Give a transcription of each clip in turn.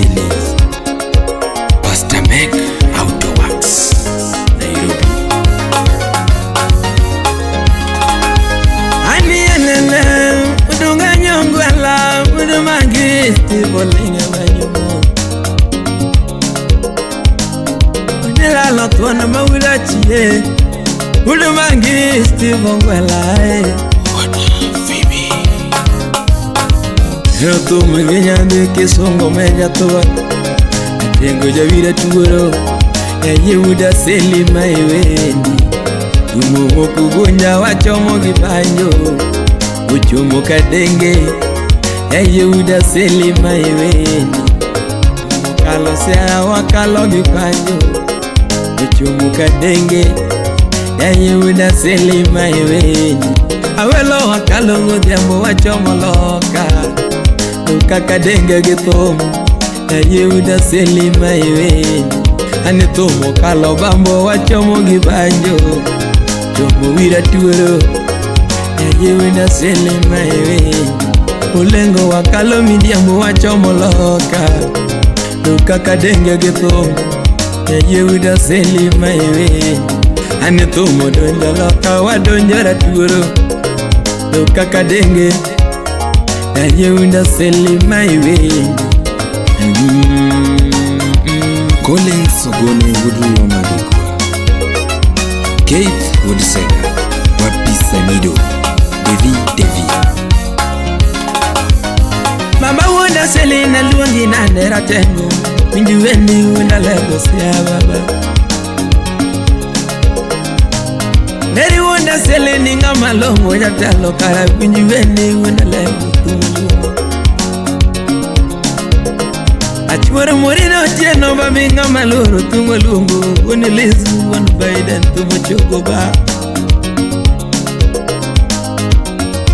Series. Pastor Meg Outworks, Nairobi. Ani enele udunga nyongwala udumangisti bolinga wanyumo. Unela lotwana mawilachie udumangisti bongwala. Roto magenya de que songo meja toa tengo ya vida tuoro Yehuda seli maiweni tumo kugunya wachomo gibanjo uchumo kadenge Yehuda seli maiweni kalo sea wakalo gibanjo uchumo kadenge Yehuda seli maiweni awelo wakalo ngodiambo wachomo loka Kakadenge gitomo Yehuda seli maiweni Anitomo kalobambo wachomo gibanjo Chomo wira tuoro Yehuda seli maiweni Ulengo wakalo midiambo wachomo loka Kakadenge gitomo Yehuda seli maiweni Anitomo donja loka wadonjara tuoro Kakadenge Yehuda seli maiweni Collins Ogone Woodrow Madikwa Kate Woodsega Wapisa Nido Devi Mama wunda seli na luongi na nera tengo Minjuweni wunda lego siya baba Neri wunda seli ni nga malongo ya talo kara Minjuweni wunda lego Achwara morino tieno babinga maloro tungo lungo Wone lezu wone Biden tumo chogo ba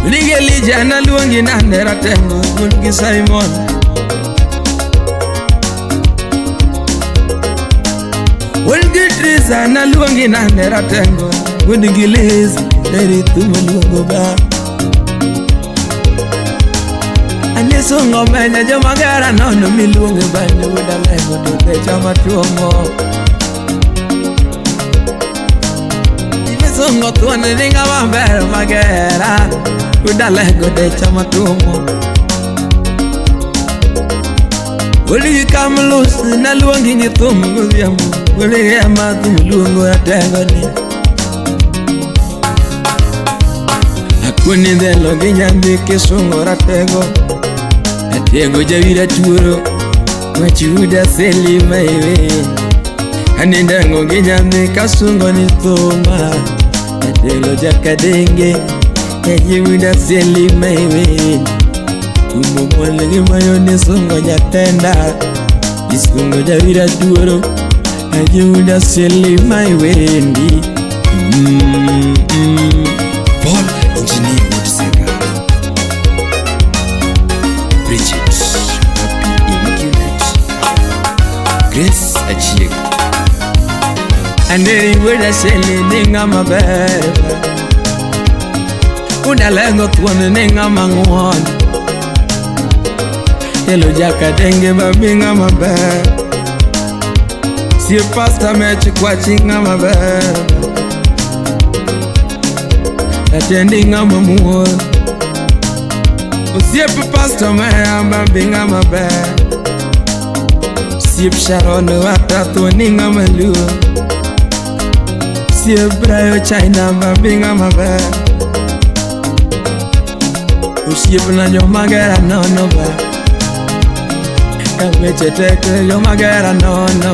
Ulige lija na luongi na nera tengo Wongi Simon Wongi Trisa na luongi na nera tengo Wongi lezu neri tumo lungo ba Anisongo menya jomagara nono miluonge bande wuda lego dote chama tuomo Anisongo tuwane ringa wambere magera wuda lego de chama tuomo Wuli kamlusi na luongi nyitumu guziamu Wuli yama tumuluongo ya tengo ni Akuni dhelo ginyambi kisungo ratego Tengo javira tuoro Machuda seli maiweni Anindango ginyame kasungo ni thoma Telo jakadenge Yehuda seli maiweni Tumo mwalege mayone sungo jatenda Isungo javira tuoro Yehuda seli maiweni Paul Engineer Woodsega Bridget, Happy Immaculate, Grace Achiego Anderi weda seli ninga mabeba Udalengo tuone ninga manguon Telo jaka denge babinga mabeba Siye pasta mechi kwa chinga mabeba Atendinga mamuon Siep pastor mayamba binga mabe Siep Sharon watatu ninga malu Siep Brayo China babinga mabe Siep na jomagera nono ba Kameche teke jomagera nono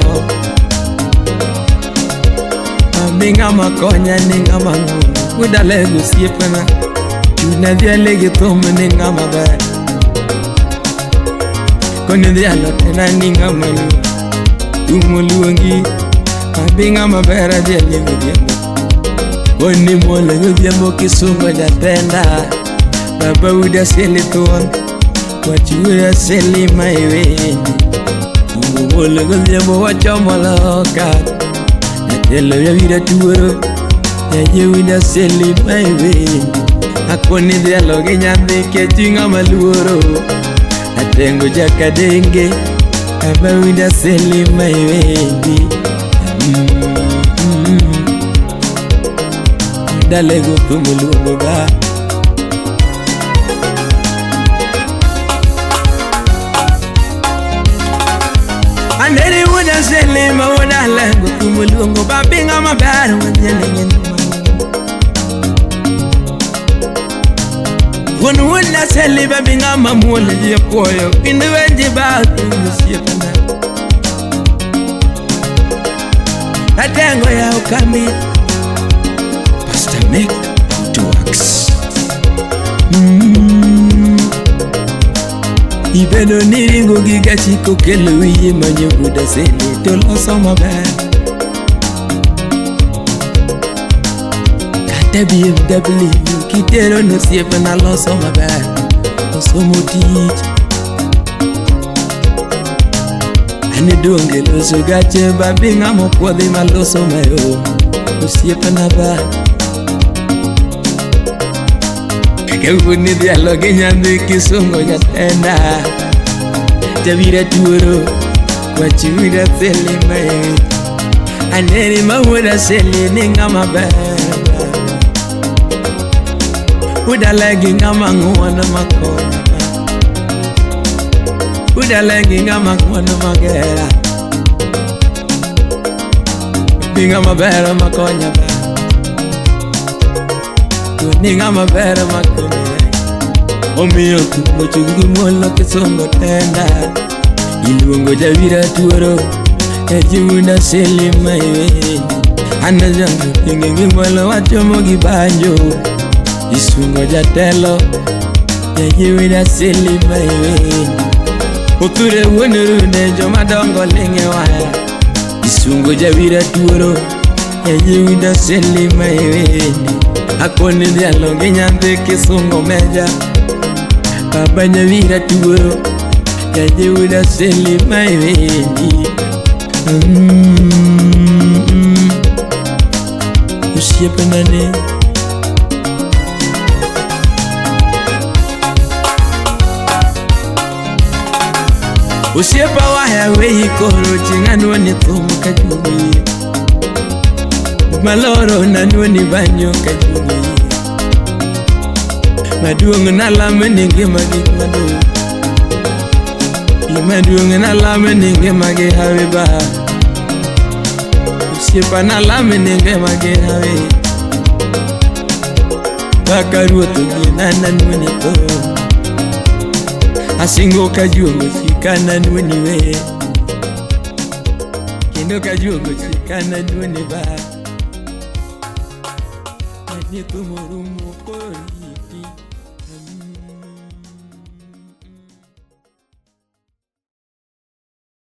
Babinga makonya ninga mangu Udalegu siep na Chuna dia legi tomo ninga mabe Kone dia lote na ninga malu Tumo luongi Babinga mabera dia legu diemo Oni mole gudiemo kisungo jatenda Baba uda seli tuon Wachi uda seli maiweni Tumo mole gudiemo wachomo loka Natelo ya vida tuoro Yehuda seli maiweni Akoni dhalo ginyadhi ke chinga maluoro Atengo jakadenge aba winda seli mai wendi dalego tumulu ba Aneri wuda seli ma wuda lego tumulu ba binga mabaru wanyenye Wuna seli baby nga mamule ya koyo Indi wenji batu musietana Tatengo ya ukami Pastor make out to wax Ibeno niringo giga chiko kelo iye manye wuda seli Tolo soma bad Kata BMW Kitero no siepe na loso maber Osomo tich Ane donge loso gache babi ngamo kwadi ma loso mayo Osiepe na ba Kekuni dialogi nyandi kisongo jatenda Javira tuoro Kwa chivira seli mayo Aneri mawuda seli ninga maber Uda lagi ngama ngwana makona Uda lagi ngama ngwana magera Binga mabera makonya ba Ninga mabera makonya Omiyo kumochungu mwolo kisongo tenda Iluongo javira tuoro Ejiunda seli maiwe Anajangu kingingi mwolo wachomo gibanjo Isungo jatelo Yajiwida sili maiwe Uture wunurune joma dongo linge waya Isungo javira tuoro Yajiwida sili maiwe Akoni dialogi nyande kisungo meja Baba javira tuoro Yajiwida sili maiwe Usiepe nane Usiepa waya wehi koro chingano ni thumu kajumi Maloro nanuoni banyo kajumi Maduong na lame ninge magi madu Maduong na lame ninge magi hawe ba Usiepa na lame ninge magi hawe Bakaruoto gina nanuoni to Asingo kajuongo chikana nweni we Kendo kajuongo chikana nweni ba Manye tumorumo koriti